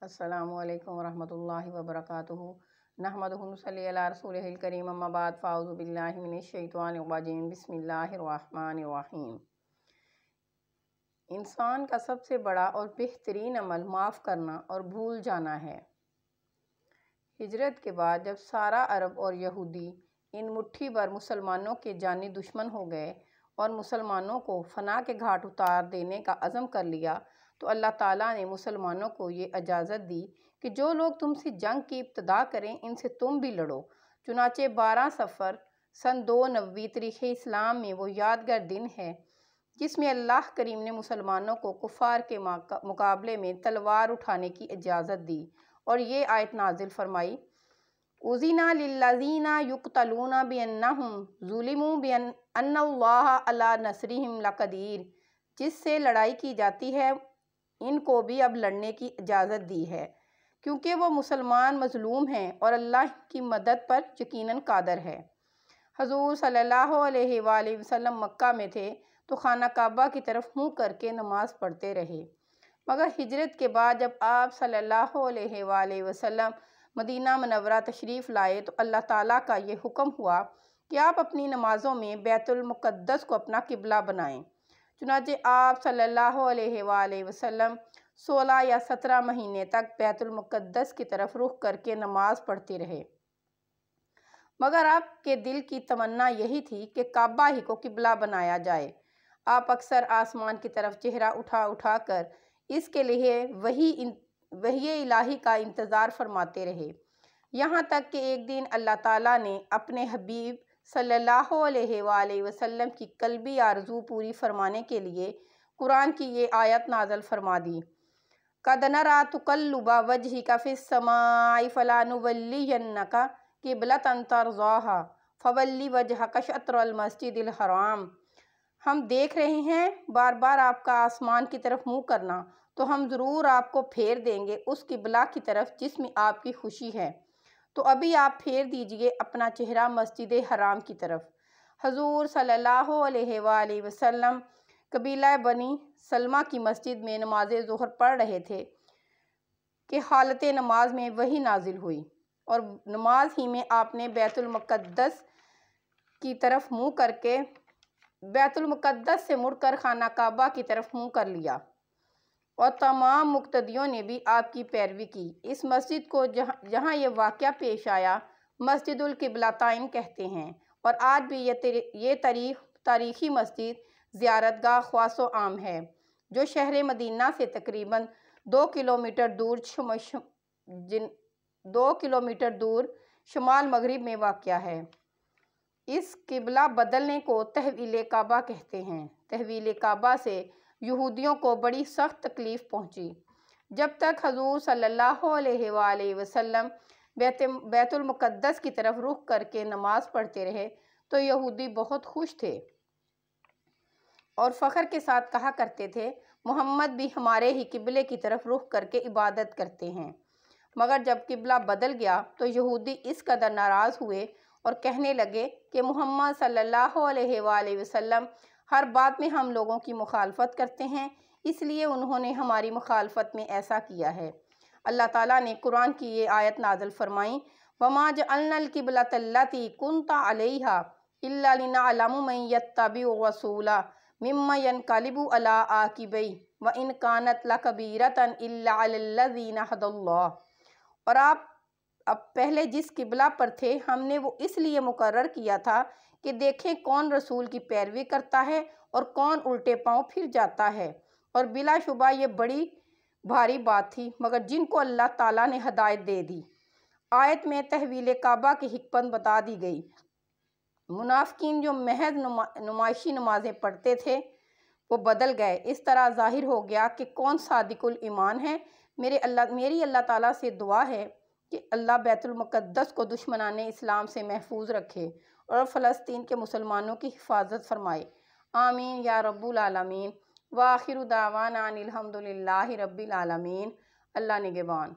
السلام علیکم ورحمۃ اللہ وبرکاتہ۔ نحمدہ ونصلی علی رسولہ الکریم، اما بعد، فاعوذ باللہ من الشیطان الرجیم، بسم اللہ الرحمن الرحیم۔ انسان کا سب سے بڑا اور بہترین عمل معاف کرنا اور بھول جانا ہے۔ ہجرت کے بعد جب سارا عرب اور یہودی ان مٹھی بھر مسلمانوں کے جانی دشمن ہو گئے اور مسلمانوں کو فنا کے گھاٹ اتار دینے کا عزم کر لیا، تو اللہ تعالیٰ نے مسلمانوں کو یہ اجازت دی کہ جو لوگ تم سے جنگ کی ابتدا کریں ان سے تم بھی لڑو۔ چنانچہ 12 صفر سن 290 تاریخ اسلام میں وہ یادگار دن ہے جس میں اللہ کریم نے مسلمانوں کو کفار کے مقابلے میں تلوار اٹھانے کی اجازت دی اور یہ آیت نازل فرمائی: اُذِنَ لِلَّذِينَ يُقْتَلُونَ بِأَنَّهُمْ ظُلِمُوا بِأَنَّ اللَّهَ عَلَىٰ نَصْرِهِمْ لَقَدِيرٌ۔ جس سے لڑائی کی جاتی ہے ان کو بھی اب لڑنے کی اجازت دی ہے کیونکہ وہ مسلمان مظلوم ہیں اور اللہ کی مدد پر یقیناً قادر ہے۔ حضور صلی اللہ علیہ وآلہ وسلم مکہ میں تھے تو خانہ کعبہ کی طرف منہ کر کے نماز پڑھتے رہے، مگر ہجرت کے بعد جب آپ صلی اللہ علیہ وآلہ وسلم مدینہ منورہ تشریف لائے تو اللہ تعالیٰ کا یہ حکم ہوا کہ آپ اپنی نمازوں میں بیت المقدس کو اپنا قبلہ بنائیں۔ چنانچہ آپ صلی اللہ علیہ وآلہ وسلم 16 یا 17 مہینے تک بیت المقدس کی طرف رخ کر کے نماز پڑھتے رہے، مگر آپ کے دل کی تمنا یہی تھی کہ کعبہ ہی کو قبلہ بنایا جائے۔ آپ اکثر آسمان کی طرف چہرہ اٹھا اٹھا کر اس کے لیے وحی الہی کا انتظار فرماتے رہے، یہاں تک کہ ایک دن اللہ تعالیٰ نے اپنے حبیب صلی اللہ علیہ وآلہ وسلم کی قلبی آرزو پوری فرمانے کے لیے قرآن کی یہ آیت نازل فرما دی: قَدْ نَرَىٰ تُقَلُّبَ وَجْهِكَ فِي السَّمَاءِ فَلَنُوَلِّيَنَّكَ قِبْلَةً تَرْضَاهَا فَوَلِّ وَجْهَكَ شَطْرَ الْمَسْجِدِ الْحَرَامِ۔ ہم دیکھ رہے ہیں بار بار آپ کا آسمان کی طرف منہ کرنا، تو ہم ضرور آپ کو پھیر دیں گے اس قبلہ کی طرف جس میں آپ کی خوشی ہے، تو ابھی آپ پھیر دیجئے اپنا چہرہ مسجد حرام کی طرف۔ حضور صلی اللہ علیہ وآلہ وسلم قبیلہ بنی سلمہ کی مسجد میں نماز ظہر پڑھ رہے تھے کہ حالت نماز میں وحی نازل ہوئی اور نماز ہی میں آپ نے بیت المقدس کی طرف منہ کر کے بیت المقدس سے مڑ کر خانہ کعبہ کی طرف منہ کر لیا، اور تمام مقتدیوں نے بھی آپ کی پیروی کی۔ اس مسجد کو جہاں یہ واقعہ پیش آیا مسجد القبلتین کہتے ہیں، اور آج بھی یہ تاریخی مسجد زیارت گاہ خاص و عام ہے جو شہر مدینہ سے تقریباً 2 کلومیٹر دور شمال مغرب میں واقع ہے۔ اس قبلہ بدلنے کو تحویل کعبہ کہتے ہیں۔ تحویل کعبہ سے یہودیوں کو بڑی سخت تکلیف پہنچی۔ جب تک حضور صلی اللہ علیہ وآلہ وسلم بیت المقدس کی طرف رخ کر کے نماز پڑھتے رہے تو یہودی بہت خوش تھے اور فخر کے ساتھ کہا کرتے تھے: محمد بھی ہمارے ہی قبلے کی طرف رخ کر کے عبادت کرتے ہیں۔ مگر جب قبلہ بدل گیا تو یہودی اس قدر ناراض ہوئے اور کہنے لگے کہ محمد صلی اللہ علیہ وآلہ وسلم ہر بات میں ہم لوگوں کی مخالفت کرتے ہیں، اس لیے انہوں نے ہماری مخالفت میں ایسا کیا ہے۔ اللہ تعالیٰ نے قرآن کی یہ آیت نازل فرمائی: وَمَا جَعَلْنَا الْقِبْلَةَ الَّتِي كُنْتَ عَلَيْهَا إِلَّا لِنَعْلَمَ مَن يَتَّبِعُ الرَّسُولَ مِمَّن يَنقَلِبُ عَلَىٰ عَقِبَيْهِ وَإِن كَانَتْ لَكَبِيرَةً إِلَّا عَلَى الَّذِينَ هَدَى اللَّهُ۔ اور آپ اب پہلے جس قبلہ پر تھے ہم نے وہ اس لیے مقرر کیا تھا کہ دیکھیں کون رسول کی پیروی کرتا ہے اور کون الٹے پاؤں پھر جاتا ہے، اور بلا شبہ یہ بڑی بھاری بات تھی مگر جن کو اللہ تعالیٰ نے ہدایت دے دی۔ آیت میں تحویل کعبہ کی حکمت بتا دی گئی۔ منافقین جو محض نمائشی نمازیں پڑھتے تھے وہ بدل گئے۔ اس طرح ظاہر ہو گیا کہ کون صادق الایمان ہے۔ میری اللہ تعالیٰ سے دعا ہے کہ اللہ بیت المقدس کو دشمنان اسلام سے محفوظ رکھے اور فلسطین کے مسلمانوں کی حفاظت فرمائے، آمین یا رب العالمین۔ وآخر دعوانا ان الحمد للہ رب العالمین۔ اللہ نگہبان۔